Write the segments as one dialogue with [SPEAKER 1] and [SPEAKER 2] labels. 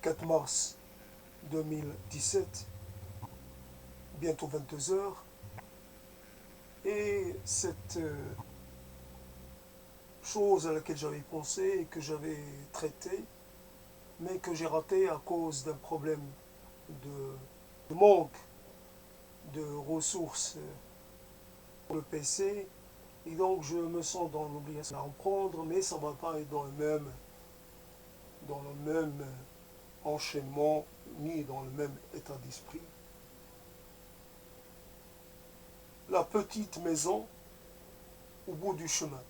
[SPEAKER 1] 4 mars 2017, bientôt 22 heures. Et cette chose à laquelle j'avais pensé et que j'avais traité, mais que j'ai raté à cause d'un problème de manque de ressources pour le PC. Et donc je me sens dans l'obligation à reprendre, mais ça ne va pas être dans le même enchaînement, ni dans le même état d'esprit. La petite maison au bout du chemin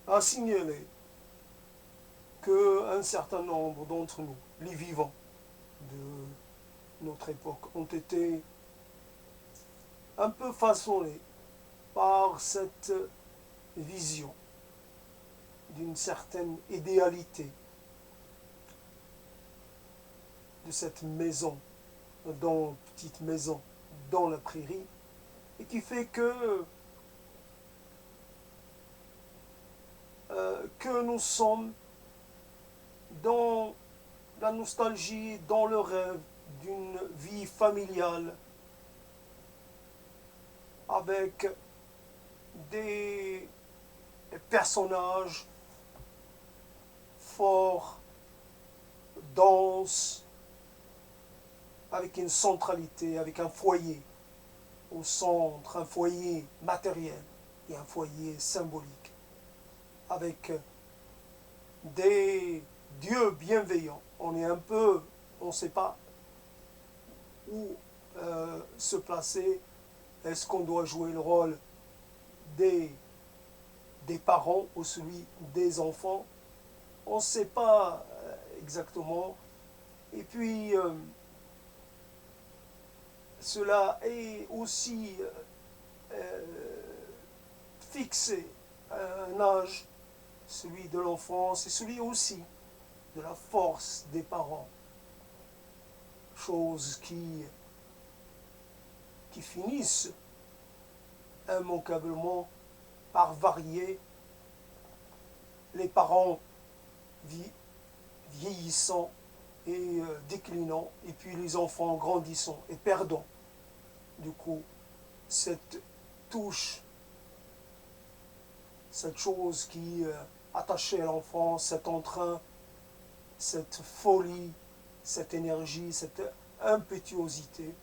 [SPEAKER 1] a signalé qu'un certain nombre d'entre nous, les vivants de notre époque, ont été un peu façonnés par cette vision d'une certaine idéalité de cette maison, petite maison dans la prairie, et qui fait que nous sommes dans la nostalgie, dans le rêve d'une vie familiale avec des personnages forts, denses, avec une centralité, avec un foyer au centre, un foyer matériel et un foyer symbolique, avec des dieux bienveillants. On est un peu, on ne sait pas où se placer. Est-ce qu'on doit jouer le rôle des parents ou celui des enfants? On ne sait pas exactement. Et puis, cela est aussi fixé à un âge, celui de l'enfance, et celui aussi de la force des parents. Choses qui finissent immanquablement par varier, les parents vieillissant et déclinant, et puis les enfants grandissant et perdant du coup cette touche, cette chose qui attachait à l'enfance, cet entrain, cette folie, cette énergie, cette impétuosité,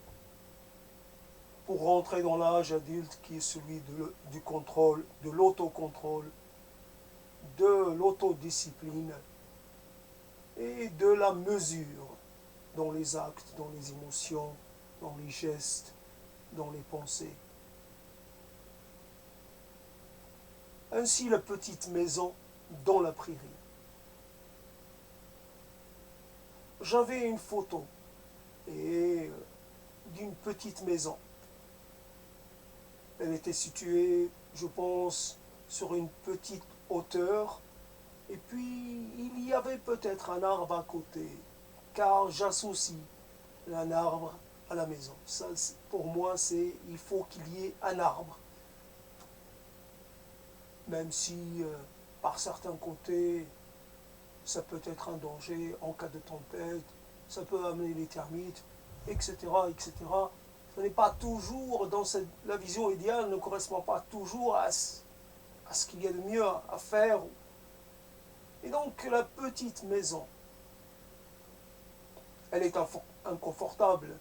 [SPEAKER 1] pour rentrer dans l'âge adulte qui est celui du contrôle, de l'autocontrôle, de l'autodiscipline et de la mesure dans les actes, dans les émotions, dans les gestes, dans les pensées. Ainsi la petite maison dans la prairie. J'avais une photo d'une petite maison. Elle était située, je pense, sur une petite hauteur. Et puis, il y avait peut-être un arbre à côté, car j'associe un arbre à la maison. Ça, pour moi, il faut qu'il y ait un arbre. Même si, par certains côtés, ça peut être un danger en cas de tempête, ça peut amener les termites, etc., etc. Ce n'est pas toujours, la vision idéale ne correspond pas toujours à ce qu'il y a de mieux à faire. Et donc, la petite maison, elle est inconfortable,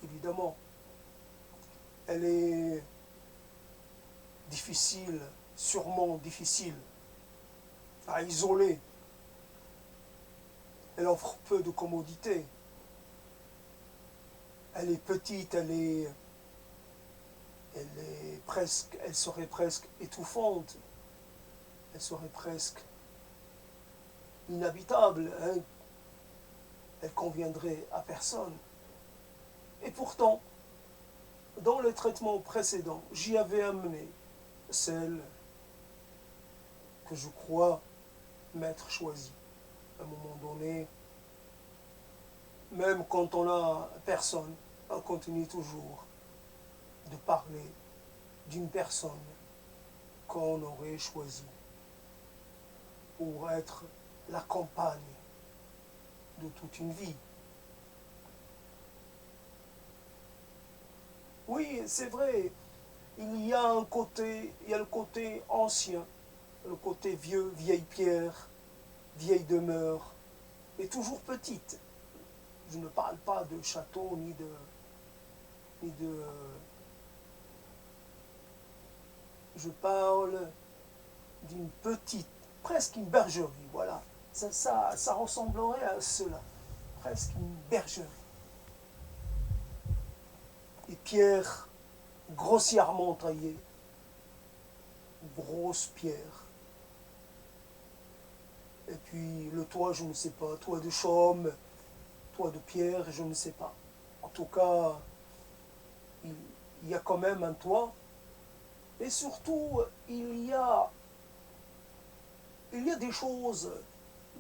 [SPEAKER 1] évidemment. Elle est difficile, sûrement difficile à isoler. Elle offre peu de commodité. Elle est petite, elle serait presque étouffante. Elle serait presque inhabitable. Hein. Elle conviendrait à personne. Et pourtant, dans le traitement précédent, j'y avais amené celle que je crois m'être choisie. À un moment donné, même quand on n'a personne, on continue toujours de parler d'une personne qu'on aurait choisie. pour être la campagne de toute une vie. Oui, c'est vrai, il y a le côté ancien, le côté vieux, vieille pierre, vieille demeure, et toujours petite. Je ne parle pas de château ni de. Je parle d'une petite, presque une bergerie, voilà. Ça ressemblerait à cela, presque une bergerie. Des pierres grossièrement taillées, grosses pierres. Et puis le toit, je ne sais pas, toit de chaume, toit de pierre, je ne sais pas. En tout cas, il y a quand même un toit. Et surtout, il y a des choses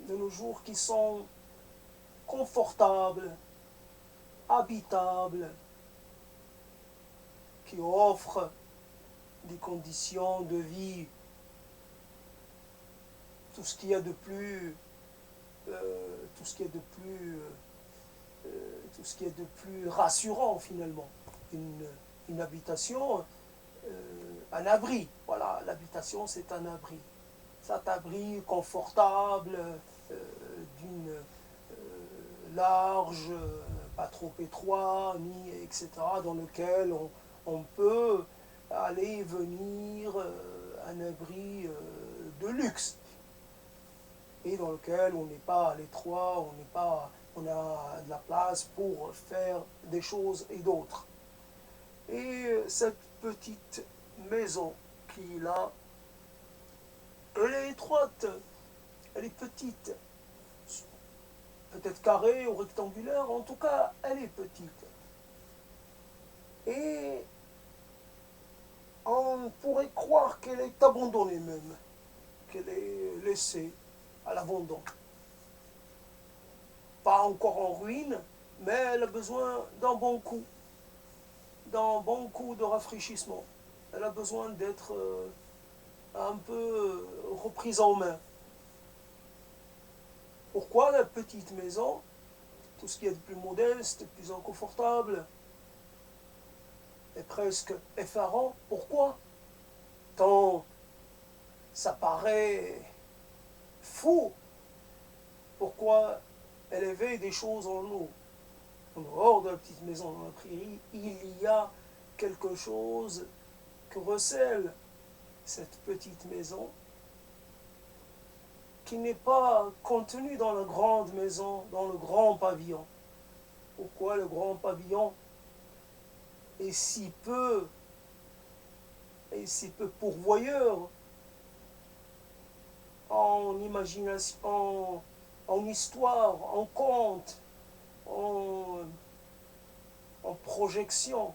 [SPEAKER 1] de nos jours qui sont confortables, habitables, qui offrent des conditions de vie, tout ce qu'il y a de plus, tout ce qui est de plus, tout ce qui est de plus rassurant finalement. Une habitation, un abri. Voilà, l'habitation c'est un abri. Cet abri confortable, d'une large, pas trop étroit, ni etc., dans lequel on peut aller et venir, un abri de luxe, et dans lequel on n'est pas à l'étroit, on a de la place pour faire des choses et d'autres. Et cette petite maison qu'il a, elle est étroite, elle est petite, peut-être carrée ou rectangulaire, en tout cas, elle est petite. Et on pourrait croire qu'elle est abandonnée même, qu'elle est laissée à l'abandon. Pas encore en ruine, mais elle a besoin d'un bon coup de rafraîchissement. Elle a besoin d'être un peu reprise en main. Pourquoi la petite maison, tout ce qui est de plus modeste, de plus inconfortable, est presque effarant? Pourquoi? Tant ça paraît fou. Pourquoi élever des choses en eau? En dehors de la petite maison dans la prairie, il y a quelque chose que recèle cette petite maison, qui n'est pas contenu dans la grande maison, dans le grand pavillon. Pourquoi le grand pavillon est si peu pourvoyeur en imagination, en histoire, en conte, en projection.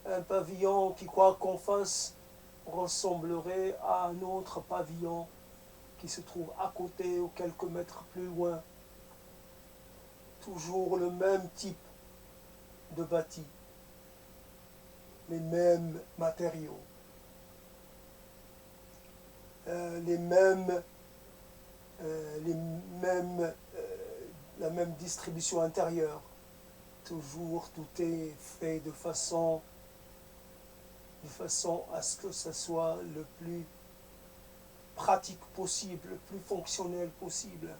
[SPEAKER 1] Un pavillon qui, quoi qu'on fasse, ressemblerait à un autre pavillon qui se trouve à côté ou quelques mètres plus loin. Toujours le même type de bâti, les mêmes matériaux, la même distribution intérieure. Toujours tout est fait de façon à ce que ce soit le plus pratique possible, le plus fonctionnel possible.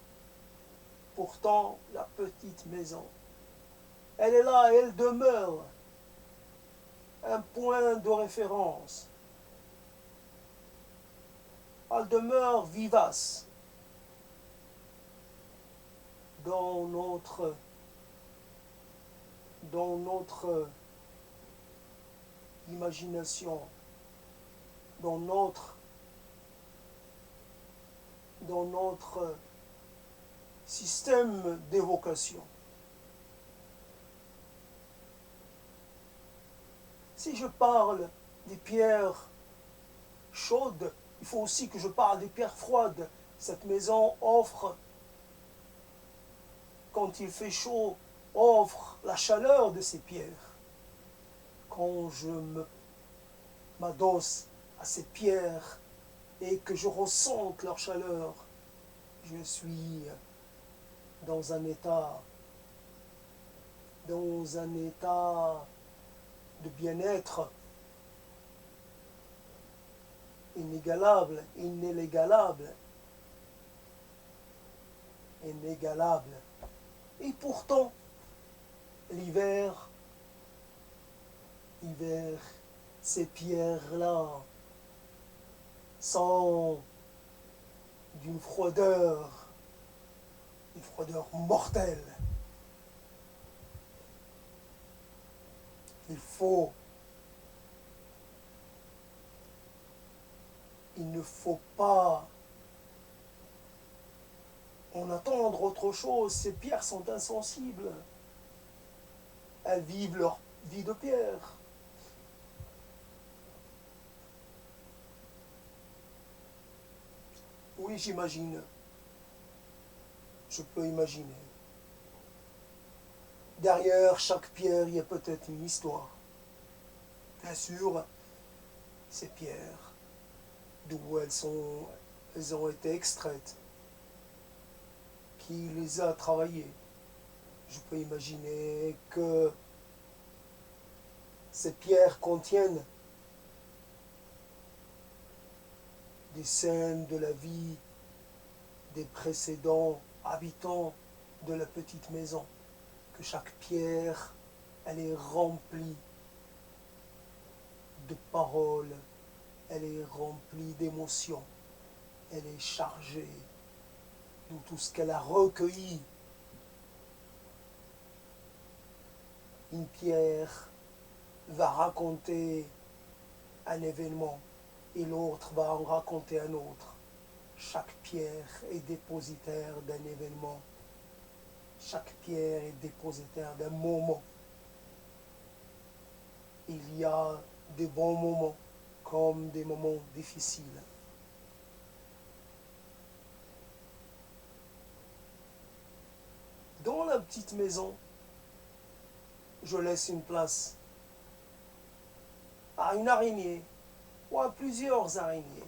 [SPEAKER 1] Pourtant, la petite maison, elle est là, elle demeure un point de référence. Elle demeure vivace dans notre imagination, dans notre système d'évocation. Si je parle des pierres chaudes, il faut aussi que je parle des pierres froides. Cette maison offre, quand il fait chaud, offre la chaleur de ces pierres. Quand je me m'adosse à ces pierres et que je ressente leur chaleur, je suis dans un état, dans un état de bien-être inégalable, inégalable, inégalable. Et pourtant, l'hiver, ces pierres-là sont d'une froideur, une froideur mortelle. Il ne faut pas en attendre autre chose. Ces pierres sont insensibles. Elles vivent leur vie de pierre. Oui, j'imagine. Je peux imaginer. Derrière chaque pierre, il y a peut-être une histoire. Bien sûr, ces pierres, d'où elles ont été extraites, qui les a travaillées. Je peux imaginer que ces pierres contiennent des scènes de la vie des précédents habitants de la petite maison, que chaque pierre, elle est remplie de paroles, elle est remplie d'émotions, elle est chargée de tout ce qu'elle a recueilli. Une pierre va raconter un événement et l'autre va en raconter un autre. Chaque pierre est dépositaire d'un événement. Chaque pierre est dépositaire d'un moment. Il y a des bons moments comme des moments difficiles. Dans la petite maison, je laisse une place à une araignée ou à plusieurs araignées.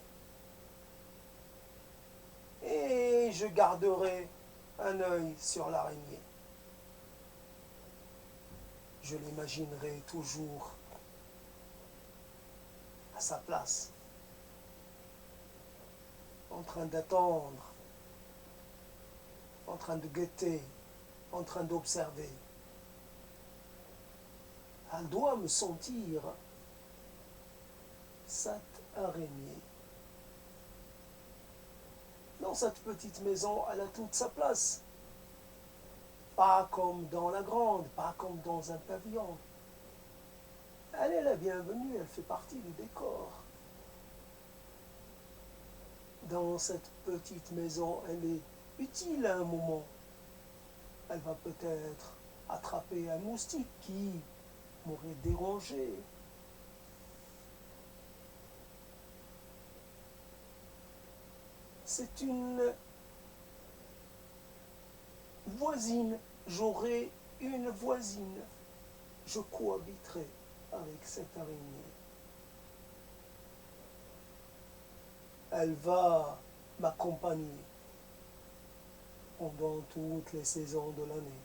[SPEAKER 1] Et je garderai un œil sur l'araignée. Je l'imaginerai toujours à sa place, en train d'attendre, en train de guetter, en train d'observer. Elle doit me sentir, cette araignée. Dans cette petite maison, elle a toute sa place. Pas comme dans la grande, pas comme dans un pavillon. Elle est la bienvenue, elle fait partie du décor. Dans cette petite maison, elle est utile à un moment. Elle va peut-être attraper un moustique qui m'aurait dérangé. C'est une voisine. J'aurai une voisine. Je cohabiterai avec cette araignée. Elle va m'accompagner pendant toutes les saisons de l'année.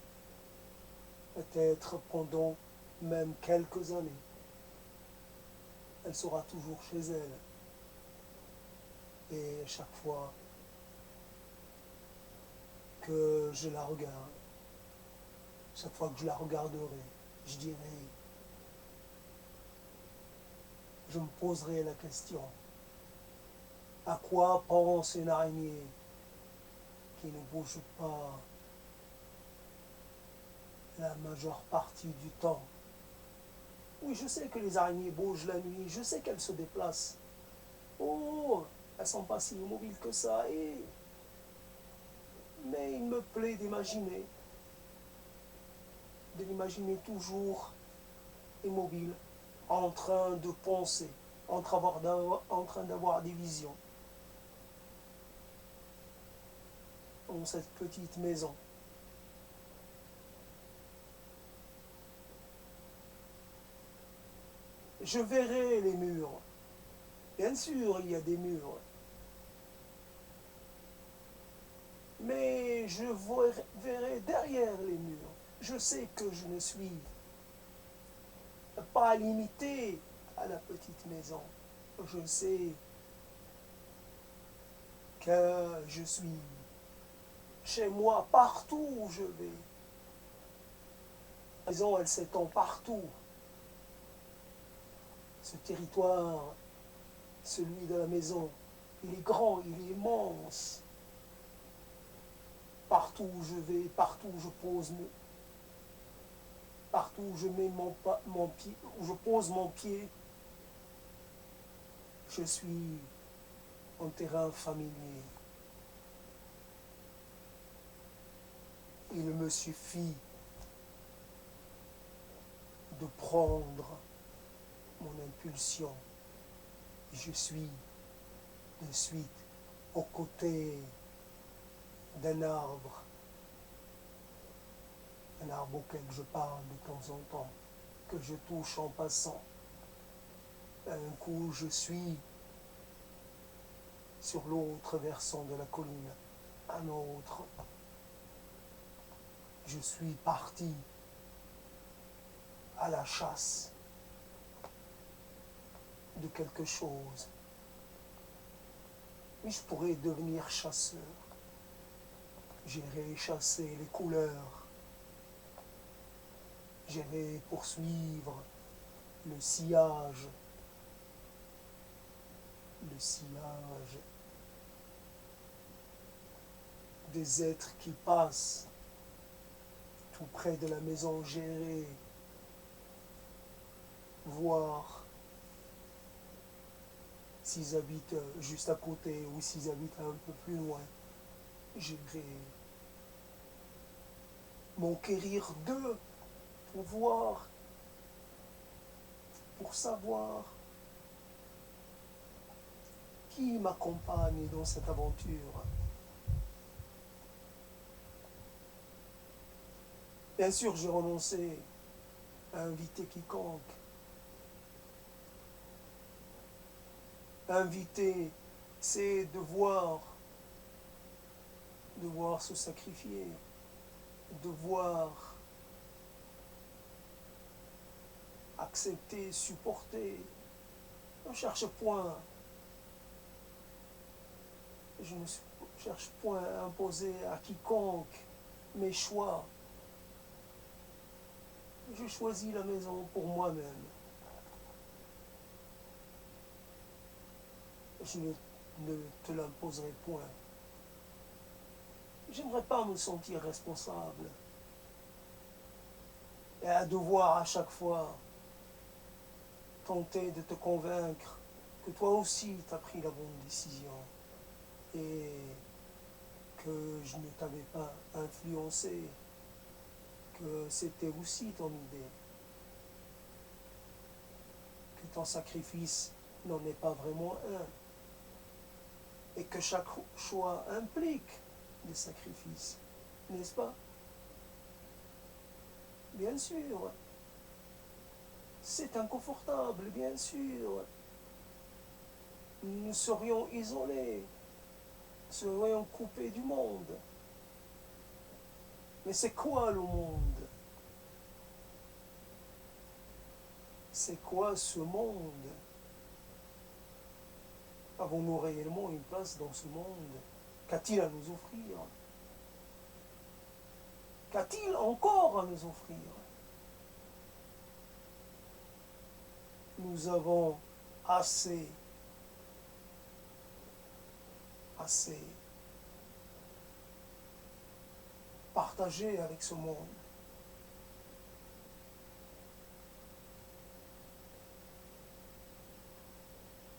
[SPEAKER 1] Peut-être pendant même quelques années. Elle sera toujours chez elle. Et chaque fois que je la regarde, chaque fois que je la regarderai, je dirai, je me poserai la question, à quoi pense une araignée qui ne bouge pas la majeure partie du temps? Oui, je sais que les araignées bougent la nuit, je sais qu'elles se déplacent. Oh, elles sont pas si immobiles que ça, mais il me plaît d'imaginer toujours immobile, en train de penser, en train d'avoir des visions. Dans cette petite maison. Je verrai les murs, Bien sûr, il y a des murs, mais je verrai derrière les murs. Je sais que je ne suis pas limité à la petite maison. Je sais que je suis chez moi partout où je vais. La maison, elle s'étend partout. Ce territoire, celui de la maison, il est grand, il est immense. Partout où je vais, partout où je pose, partout où je mets mon pied, où je pose mon pied, je suis en terrain familier. Il me suffit de prendre mon impulsion. Je suis de suite aux côtés d'un arbre auquel je parle de temps en temps, que je touche en passant. Un coup, je suis sur l'autre versant de la colline, un autre. Je suis parti à la chasse de quelque chose. Mais je pourrais devenir chasseur. J'irai chasser les couleurs. J'irai poursuivre le sillage. Le sillage des êtres qui passent tout près de la maison. J'irai voir s'ils habitent juste à côté ou s'ils habitent un peu plus loin. J'irai m'enquérir d'eux pour voir, pour savoir qui m'accompagne dans cette aventure. Bien sûr, j'ai renoncé à inviter quiconque. Inviter, c'est devoir se sacrifier, devoir accepter, supporter. Je ne cherche point, je ne cherche point à imposer à quiconque mes choix. Je choisis la maison pour moi-même. Je ne te l'imposerai point. J'aimerais pas me sentir responsable et à devoir à chaque fois tenter de te convaincre que toi aussi tu as pris la bonne décision et que je ne t'avais pas influencé, que c'était aussi ton idée, que ton sacrifice n'en est pas vraiment un et que chaque choix implique des sacrifices, n'est-ce pas? Bien sûr. C'est inconfortable, bien sûr. Nous serions isolés, nous serions coupés du monde. Mais c'est quoi le monde? C'est quoi ce monde? Avons-nous réellement une place dans ce monde? Qu'a-t-il à nous offrir? Qu'a-t-il encore à nous offrir? Nous avons assez partagé avec ce monde.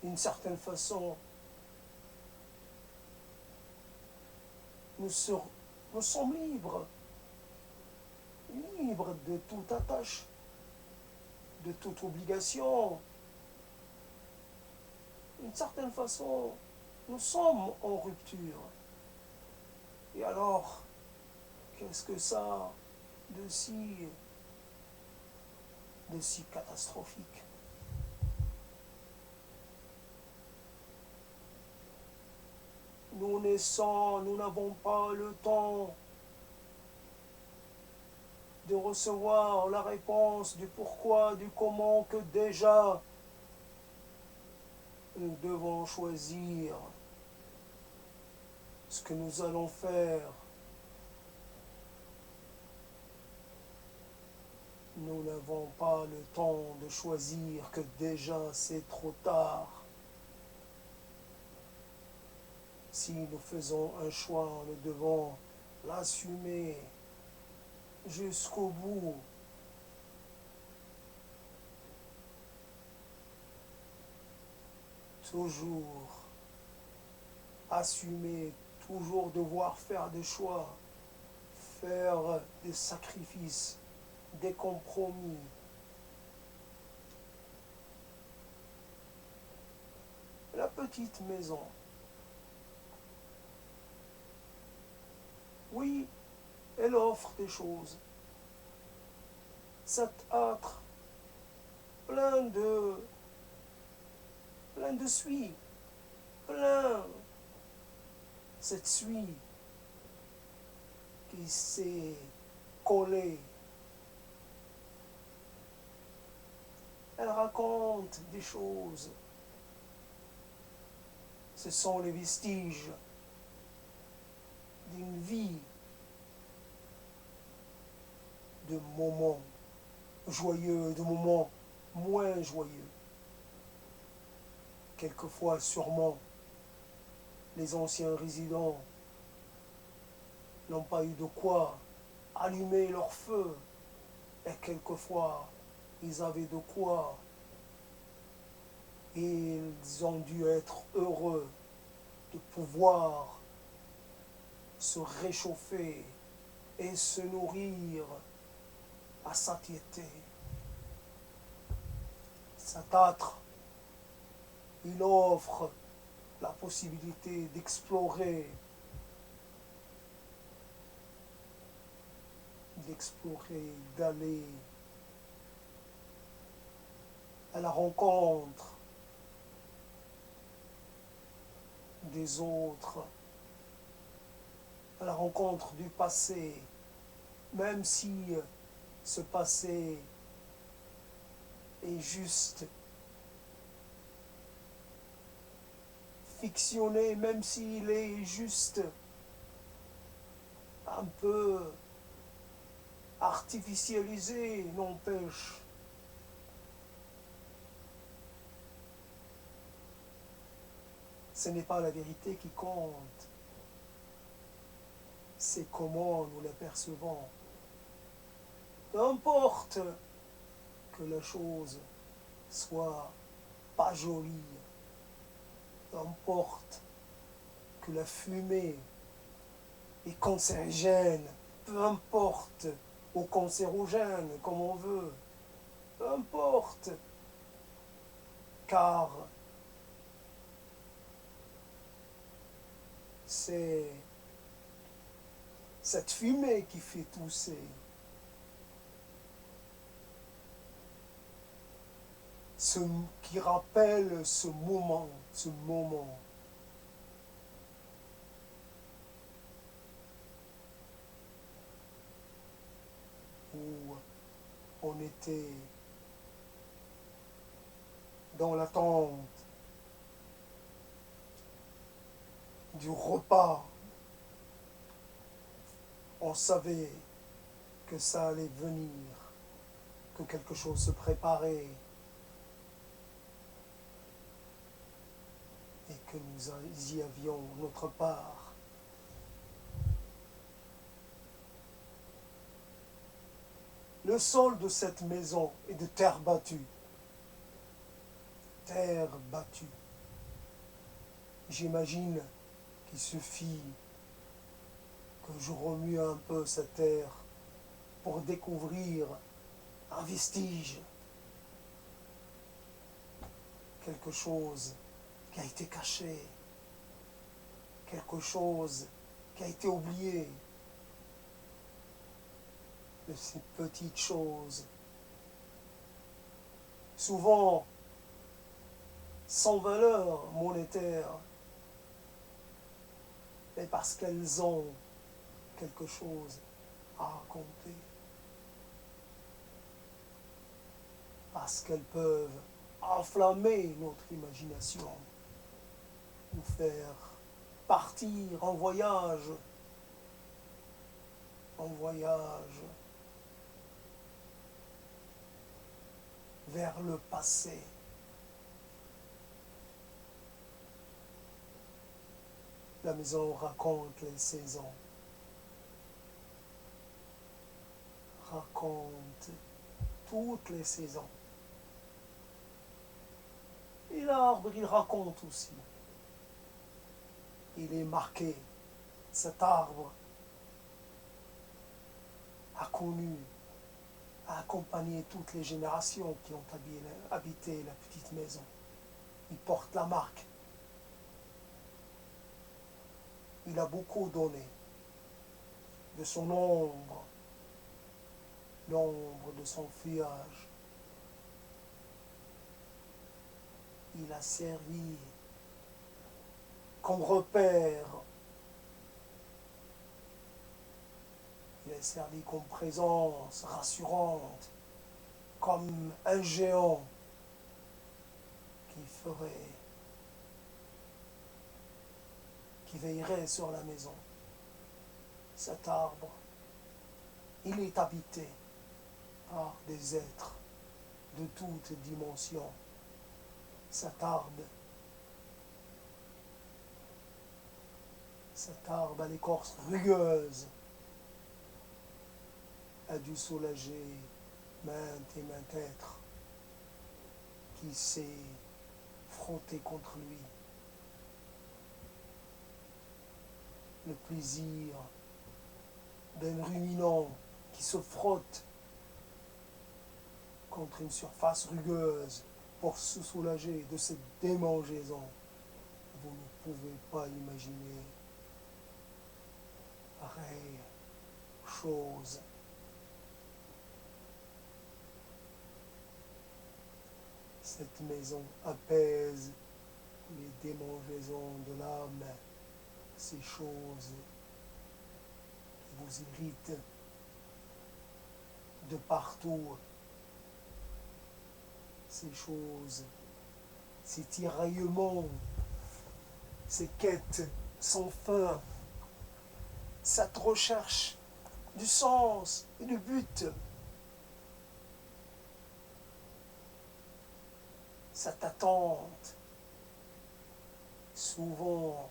[SPEAKER 1] D'une certaine façon, nous sommes libres de toute attache, de toute obligation. D'une certaine façon, nous sommes en rupture. Et alors, qu'est-ce que ça a de si catastrophique? connaissant, nous n'avons pas le temps de recevoir la réponse du pourquoi, du comment, que déjà nous devons choisir ce que nous allons faire. Nous n'avons pas le temps de choisir, que déjà c'est trop tard. Si nous faisons un choix, nous devons l'assumer jusqu'au bout. Toujours assumer, toujours devoir faire des choix, faire des sacrifices, des compromis. La petite maison. Oui, elle offre des choses. Cet âtre plein de suie, plein, cette suie qui s'est collée. Elle raconte des choses. Ce sont les vestiges d'une vie, de moments joyeux, de moments moins joyeux. Quelquefois, sûrement, les anciens résidents n'ont pas eu de quoi allumer leur feu. Et quelquefois, ils avaient de quoi. Et ils ont dû être heureux de pouvoir se réchauffer et se nourrir à satiété. Cet âtre, il offre la possibilité d'explorer, d'aller à la rencontre des autres, à la rencontre du passé, même si ce passé est juste fictionné, même s'il est juste un peu artificialisé, n'empêche. Ce n'est pas la vérité qui compte, c'est comment nous la percevons. Peu importe que la chose soit pas jolie, peu importe que la fumée est cancérigène, peu importe, ou cancérogène, comme on veut, peu importe, car c'est cette fumée qui fait tousser. Qui rappelle ce moment où on était dans l'attente du repas. On savait que ça allait venir, que quelque chose se préparait et que nous y avions notre part. Le sol de cette maison est de terre battue. Terre battue. J'imagine qu'il suffit que je remue un peu cette terre pour découvrir un vestige, quelque chose qui a été caché, quelque chose qui a été oublié, de ces petites choses, souvent sans valeur monétaire, mais parce qu'elles ont quelque chose à raconter, parce qu'elles peuvent enflammer notre imagination, nous faire partir en voyage vers le passé. La maison raconte les saisons, raconte toutes les saisons. Et l'arbre, il raconte aussi. Il est marqué. Cet arbre a connu, a accompagné toutes les générations qui ont habité la petite maison. Il porte la marque. Il a beaucoup donné de son ombre, l'ombre de son feuillage. Il a servi comme repère. Il a servi comme présence rassurante, comme un géant qui veillerait sur la maison. Cet arbre, il est habité par des êtres de toutes dimensions. Cet arbre à l'écorce rugueuse a dû soulager maintes et maintes êtres qui s'est frotté contre lui. Le plaisir d'un ruminant qui se frotte contre une surface rugueuse pour se soulager de cette démangeaison. Vous ne pouvez pas imaginer pareille chose. Cette maison apaise les démangeaisons de l'âme, ces choses qui vous irritent de partout, ces choses, ces tiraillements, ces quêtes sans fin, cette recherche du sens et du but, cette attente, souvent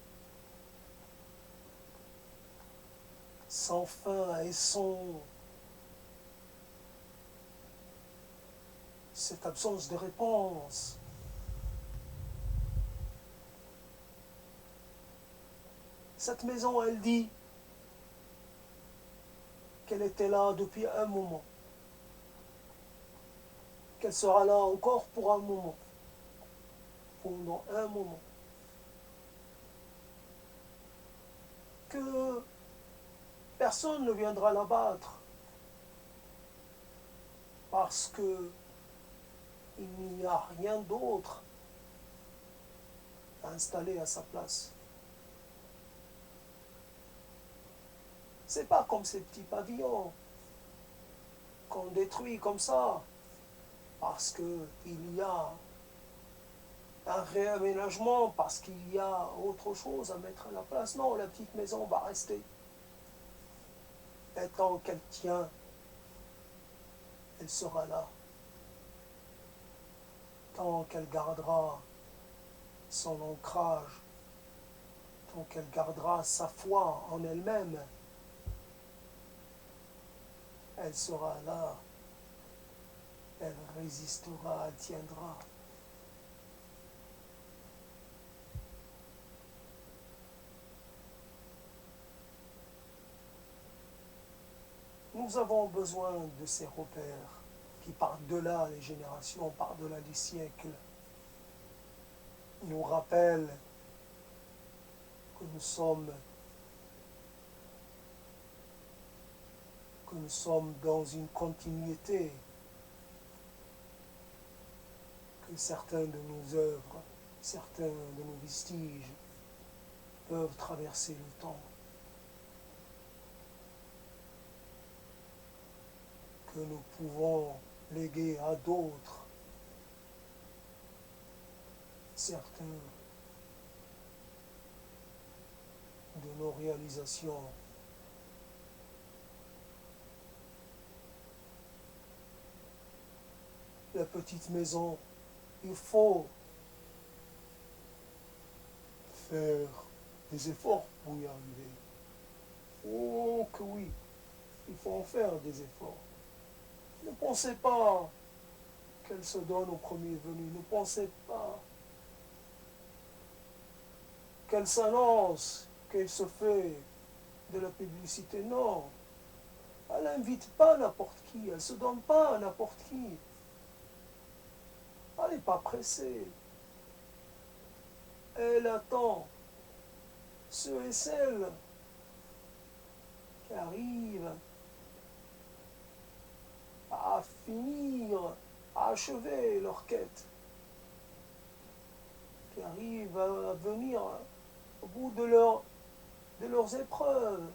[SPEAKER 1] sans fin et sans cette absence de réponse. Cette maison, elle dit qu'elle était là depuis un moment, qu'elle sera là encore pour un moment, pendant un moment, que personne ne viendra l'abattre parce que il n'y a rien d'autre à installer à sa place. C'est pas comme ces petits pavillons qu'on détruit comme ça parce qu'il y a un réaménagement, parce qu'il y a autre chose à mettre à la place. Non, la petite maison va rester. Et tant qu'elle tient, elle sera là. Tant qu'elle gardera son ancrage, tant qu'elle gardera sa foi en elle-même, elle sera là, elle résistera, elle tiendra. Nous avons besoin de ces repères qui, par-delà les générations, par-delà les siècles, nous rappellent que nous sommes dans une continuité, que certains de nos œuvres, certains de nos vestiges peuvent traverser le temps, que nous pouvons léguer à d'autres certains de nos réalisations. La petite maison, il faut faire des efforts pour y arriver. Oh que oui, il faut en faire des efforts. Ne pensez pas qu'elle se donne au premier venu. Ne pensez pas qu'elle s'annonce, qu'elle se fait de la publicité. Non, elle n'invite pas n'importe qui, elle ne se donne pas à n'importe qui. Elle n'est pas pressée. Elle attend ceux et celles qui arrivent à finir, à achever leur quête, qui arrivent à venir au bout de leurs épreuves.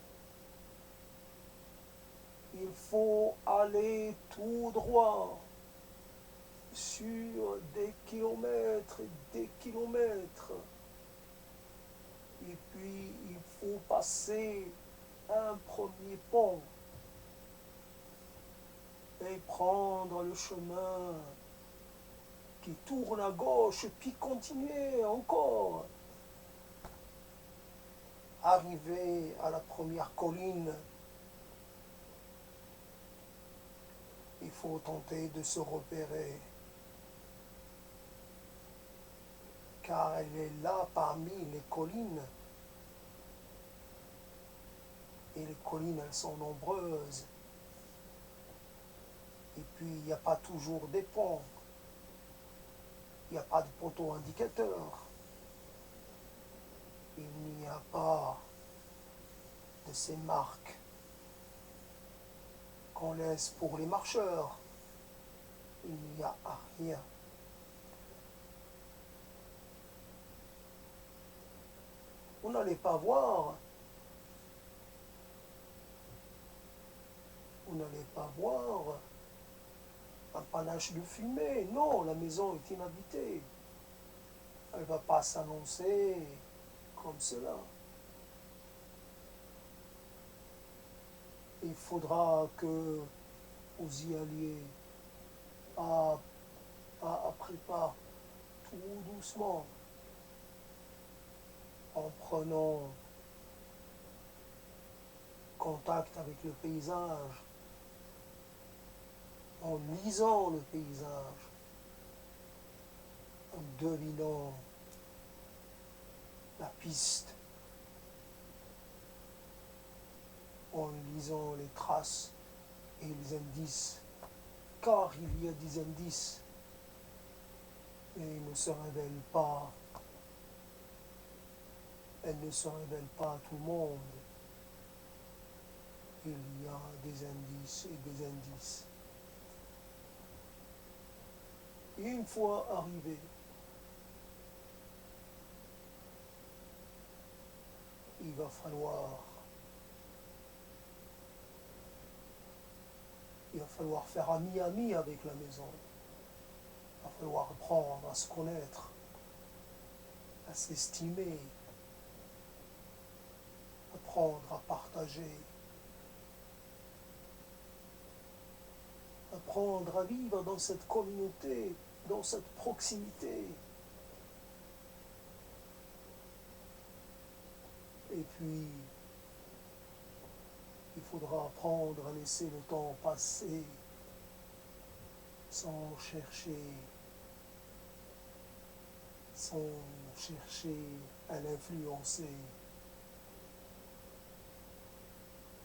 [SPEAKER 1] Il faut aller tout droit sur des kilomètres et des kilomètres. Et puis, il faut passer un premier pont et prendre le chemin qui tourne à gauche, puis continuer encore. Arriver à la première colline, il faut tenter de se repérer, car elle est là parmi les collines. Et les collines, elles sont nombreuses. Et puis, il n'y a pas toujours des ponts. Il n'y a pas de poteau indicateur. Il n'y a pas de ces marques qu'on laisse pour les marcheurs. Il n'y a rien. Vous n'allez pas voir, un panache de fumée. Non, la maison est inhabitée. Elle ne va pas s'annoncer comme cela. Il faudra que vous y alliez pas après pas, tout doucement, en prenant contact avec le paysage, en lisant le paysage, en devinant la piste, en lisant les traces et les indices, car il y a des indices et ils ne se révèlent pas, elles ne se révèlent pas à tout le monde. Il y a des indices et des indices. Et une fois arrivé, il va falloir faire ami-ami avec la maison. Il va falloir apprendre à se connaître, à s'estimer, apprendre à partager, apprendre à vivre dans cette communauté, dans cette proximité. Et puis, il faudra apprendre à laisser le temps passer sans chercher à l'influencer,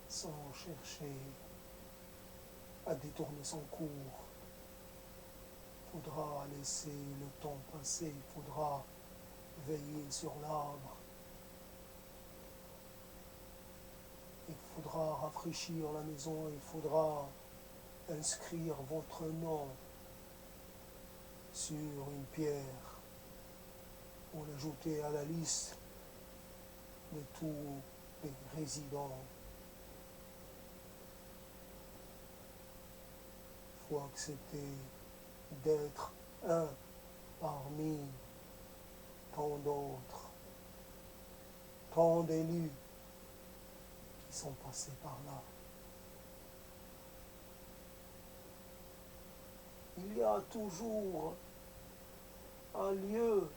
[SPEAKER 1] sans chercher à détourner son cours. Il faudra laisser le temps passer, il faudra veiller sur l'arbre. Il faudra rafraîchir la maison, il faudra inscrire votre nom sur une pierre pour l'ajouter à la liste de tous les résidents. Il faut accepter d'être un parmi tant d'autres, tant d'élus qui sont passés par là. Il y a toujours un lieu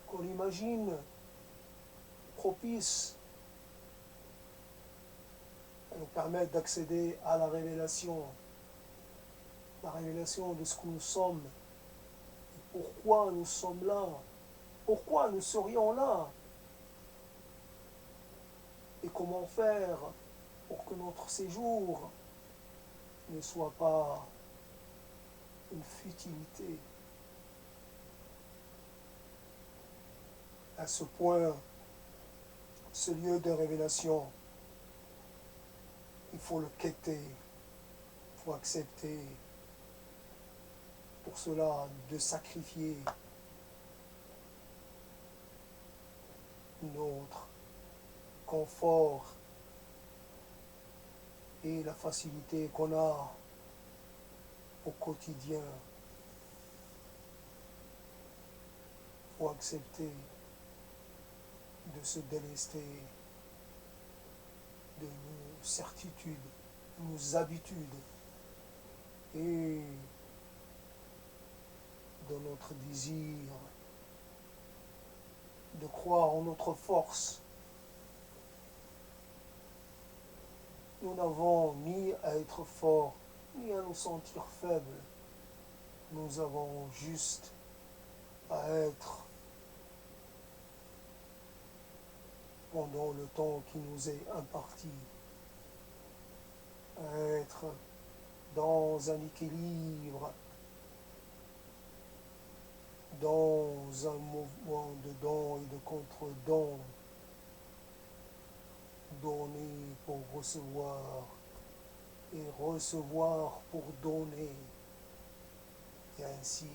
[SPEAKER 1] qu'on imagine propice à nous permettre d'accéder à la révélation de ce que nous sommes, et pourquoi nous sommes là, pourquoi nous serions là, et comment faire pour que notre séjour ne soit pas une futilité. À ce point, ce lieu de révélation, il faut le quêter, il faut accepter pour cela de sacrifier notre confort et la facilité qu'on a au quotidien. Il faut accepter de se délester de nos certitudes, de nos habitudes et de notre désir de croire en notre force. Nous n'avons ni à être forts, ni à nous sentir faibles. Nous avons juste à être, pendant le temps qui nous est imparti, à être dans un équilibre, dans un mouvement de don et de contre-don, donner pour recevoir et recevoir pour donner. Et ainsi,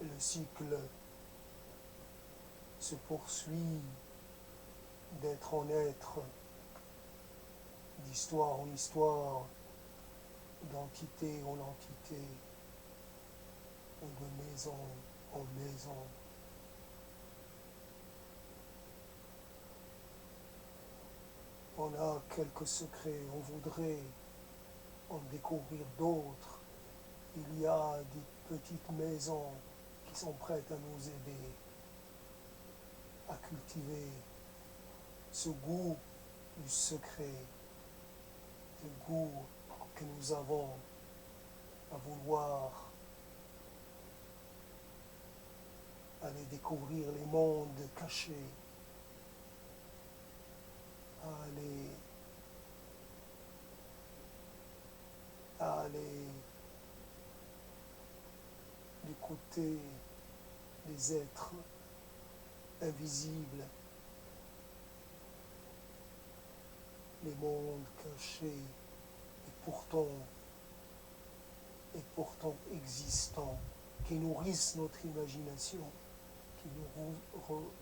[SPEAKER 1] le cycle se poursuit d'être en être, d'histoire en histoire, d'entité en entité, de maison en maison. On a quelques secrets, on voudrait en découvrir d'autres. Il y a des petites maisons qui sont prêtes à nous aider à cultiver ce goût du secret, ce goût que nous avons à vouloir aller découvrir les mondes cachés, à aller du côté des êtres invisibles, les mondes cachés et pourtant existants, qui nourrissent notre imagination, qui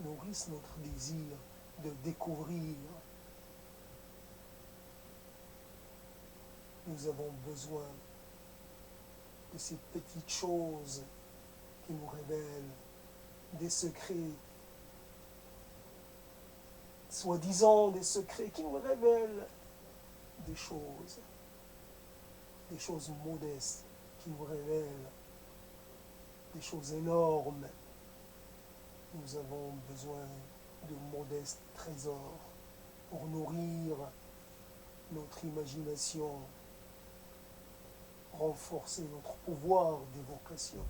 [SPEAKER 1] nourrissent notre désir de découvrir. Nous avons besoin de ces petites choses qui nous révèlent des secrets, soi-disant des secrets qui nous révèlent des choses modestes, qui nous révèlent des choses énormes. Nous avons besoin de modestes trésors pour nourrir notre imagination, renforcer notre pouvoir d'évocation.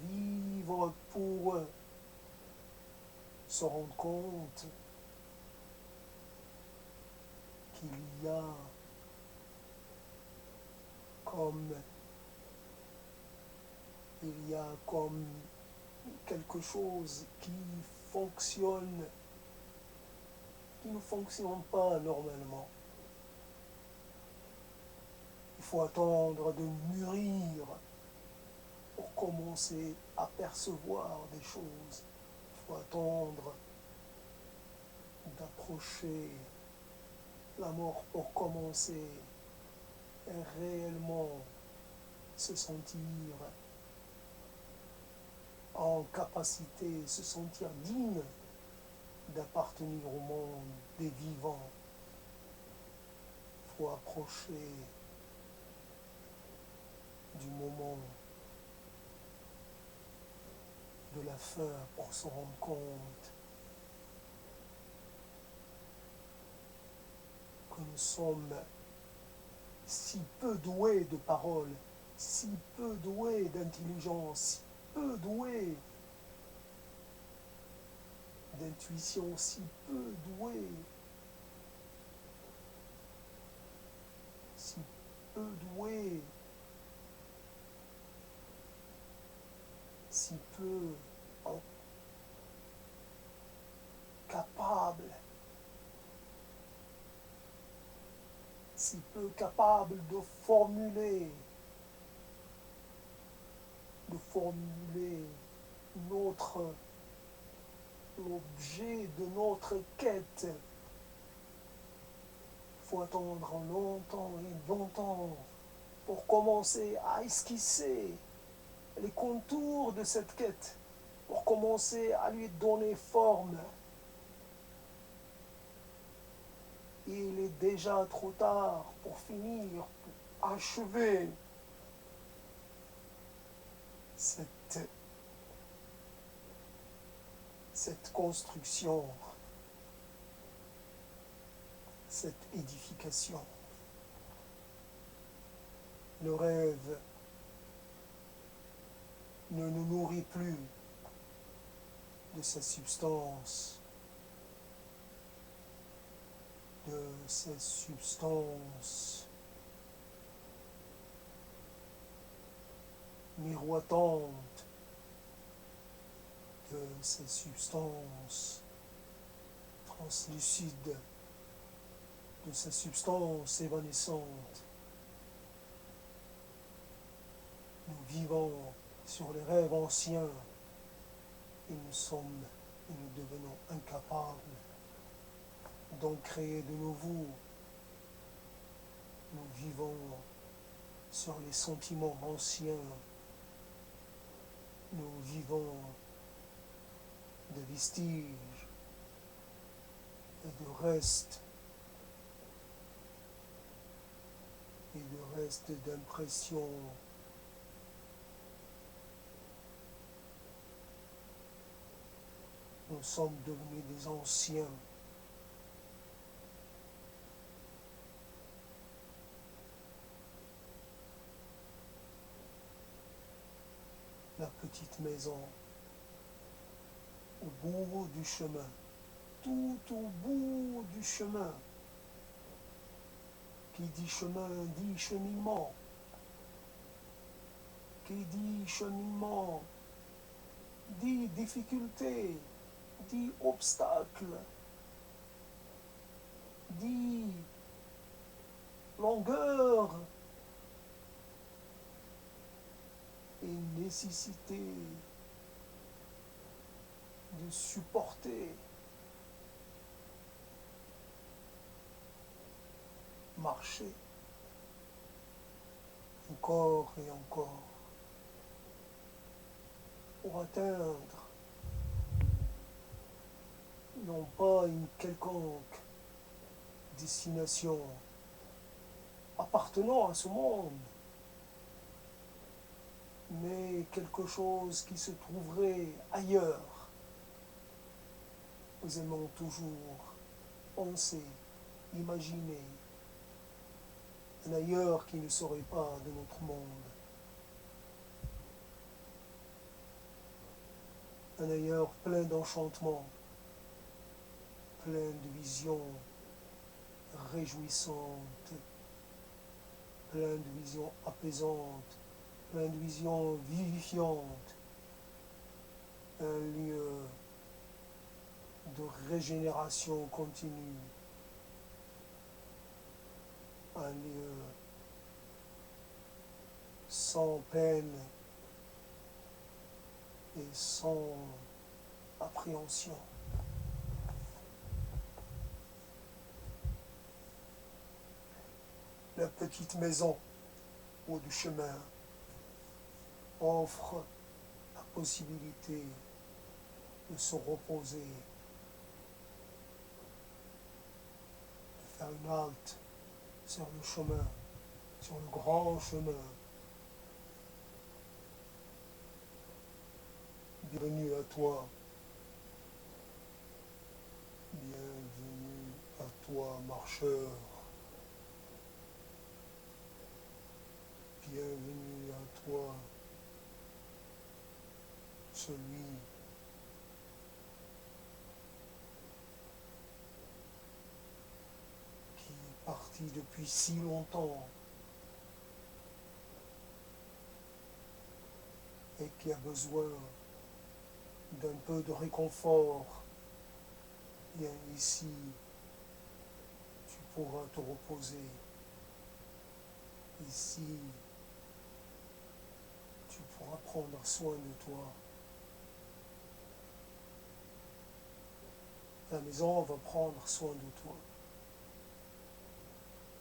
[SPEAKER 1] Vivre pour se rendre compte qu'il y a comme quelque chose qui fonctionne, qui ne fonctionne pas normalement. Il faut attendre de mûrir pour commencer à percevoir des choses. Il faut attendre d'approcher la mort pour commencer à réellement se sentir en capacité, se sentir digne d'appartenir au monde des vivants. Il faut approcher du moment de la fin pour se rendre compte que nous sommes si peu doués de paroles, si peu doués d'intelligence, si peu doués d'intuition, si peu doués, si peu doués, si peu capables, si peu capables de formuler l'objet de notre quête. Il faut attendre longtemps et longtemps pour commencer à esquisser les contours de cette quête, pour commencer à lui donner forme. Il est déjà trop tard pour finir, pour achever cette construction, cette édification. Le rêve ne nous nourrit plus de sa substance, miroitante, de ces substances translucides, de ces substances évanescentes. Nous vivons sur les rêves anciens et nous devenons incapables d'en créer de nouveaux. Nous vivons sur les sentiments anciens. Nous vivons de vestiges et de restes d'impressions. Nous sommes devenus des anciens. La petite maison au bout du chemin, tout au bout du chemin. Qui dit chemin dit cheminement. Qui dit cheminement dit difficulté, dit obstacle, dit longueur et nécessité de supporter, marcher encore et encore pour atteindre non pas une quelconque destination appartenant à ce monde, mais quelque chose qui se trouverait ailleurs. Nous aimons toujours penser, imaginer un ailleurs qui ne serait pas de notre monde. Un ailleurs plein d'enchantements, plein de visions réjouissantes, plein de visions apaisantes, plein de visions vivifiantes, un lieu de régénération continue, un lieu sans peine et sans appréhension. La petite maison au bout du chemin offre la possibilité de se reposer, de faire une halte sur le chemin, sur le grand chemin. Bienvenue à toi. Bienvenue à toi, marcheur. Bienvenue à toi, celui qui est parti depuis si longtemps et qui a besoin d'un peu de réconfort. Viens ici, tu pourras te reposer. Ici, tu pourras prendre soin de toi. La maison va prendre soin de toi.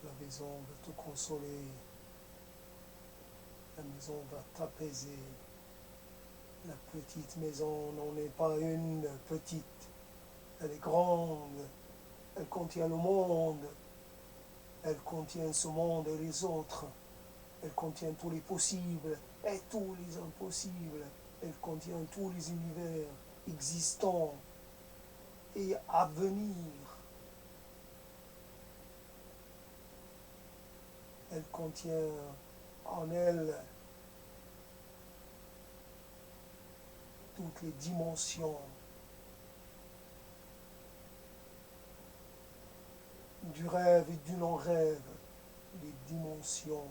[SPEAKER 1] La maison va te consoler. La maison va t'apaiser. La petite maison n'en est pas une petite. Elle est grande. Elle contient le monde. Elle contient ce monde et les autres. Elle contient tous les possibles et tous les impossibles. Elle contient tous les univers existants et à venir. Elle contient en elle toutes les dimensions du rêve et du non-rêve, les dimensions